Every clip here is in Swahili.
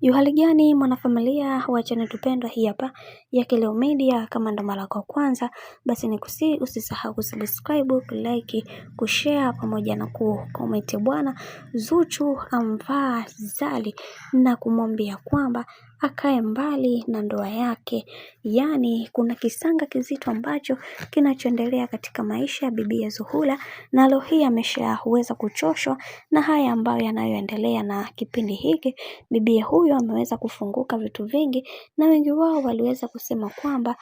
Hali gani mwanafamilia wa channel tupendwa hii hapa ya Kileo Media. Kama ndo mara yako kwanza, basi usisahau kusubscribe, kulike, kushare pamoja na kucomment. Bwana Zuchu amvaa Zari na kumwambia kwamba akae mbali na ndoa yake. Yani kuna kisanga kizito ambacho kinachoendelea katika maisha ya bibi Zuhura, na leo hii ameshaweza kuchoshwa na haya ambayo yanayoendelea na kipindi hiki. Bibi huyo ameweza kufunguka vitu vingi, na wengi wao waliweza kusema kwamba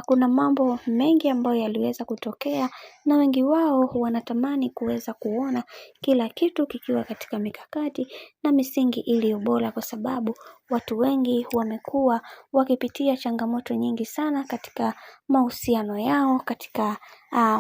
kuna mambo mengi ambayo yaliweza kutokea, na wengi wao wanatamani kuweza kuona kila kitu kikiwa katika mikakati na misingi iliyo bora, kwa sababu watu wengi wamekuwa wakipitia changamoto nyingi sana katika mahusiano yao, katika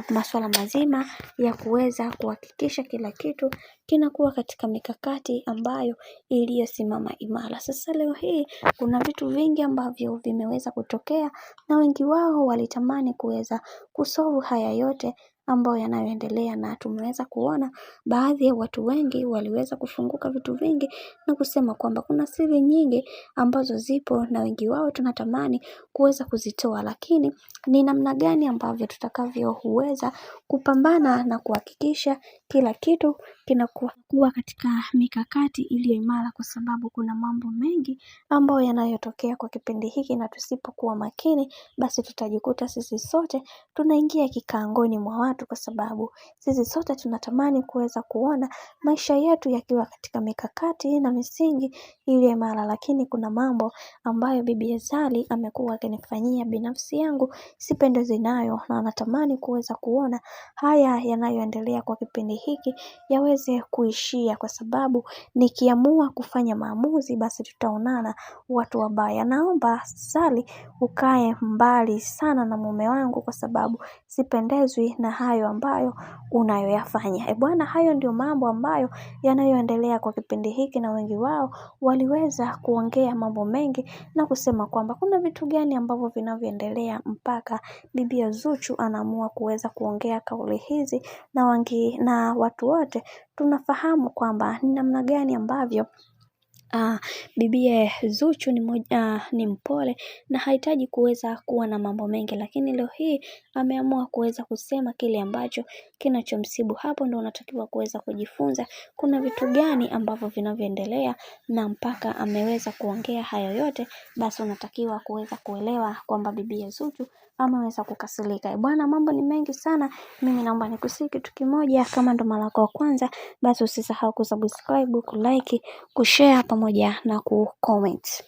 masuala mazima ya kuweza kuhakikisha kila kitu kinakuwa katika mikakati ambayo iliyosimama imara. Sasa leo hii kuna vitu vingi ambavyo vimeweza kutokea, na wengi wao walitamani kuweza kusolve haya yote ambayo yanayoendelea, na tumeweza kuona baadhi ya watu wengi waliweza kufunguka vitu vingi na kusema kwamba kuna siri nyingi ambazo zipo, na wengi wao tunatamani kuweza kuzitoa, lakini ni namna gani ambavyo tutakavyoweza kupambana na kuhakikisha kila kitu kinakuwa katika mikakati iliyo imara, kwa sababu kuna mambo mengi ambayo yanayotokea kwa kipindi hiki, na tusipokuwa makini basi tutajikuta sisi sote tunaingia kikaangoni mwa watu, kwa sababu sisi sote tunatamani kuweza kuona maisha yetu yakiwa katika mikakati na misingi iliyo imara. Lakini kuna mambo ambayo bibi Zari amekuwa akinifanyia binafsi yangu sipendezwi nayo, na natamani kuweza kuona haya yanayoendelea kwa kipindi hiki yaweze kuishia, kwa sababu nikiamua kufanya maamuzi basi tutaonana watu wabaya. Naomba Zari ukae mbali sana na mume wangu, kwa sababu sipendezwi na hayo ambayo unayoyafanya. Bwana, hayo ndio mambo ambayo yanayoendelea kwa kipindi hiki, na wengi wao waliweza kuongea mambo mengi na kusema kwamba kuna vitu gani ambavyo vinavyoendelea mpaka bibi Zuchu anaamua kuweza kuongea kauli hizi, na watu wote tunafahamu kwamba ni namna gani ambavyo bibi Zuchu ni mpole na hahitaji kuweza kuwa na mambo mengi, lakini leo hii ameamua kuweza kusema kile ambacho kinachomsibu. Hapo ndo unatakiwa kuweza kujifunza kuna vitu gani ambavyo vinavyoendelea, na mpaka ameweza kuongea hayo yote, basi unatakiwa kuweza kuelewa kwamba bibi Zuchu ameweza kukasirika. Bwana, mambo ni mengi sana. Mimi naomba nikusihi kitu kimoja, kama ndo mara yako ya kwanza, basi usisahau kusubscribe, kulike, kushare pamoja na kucomment.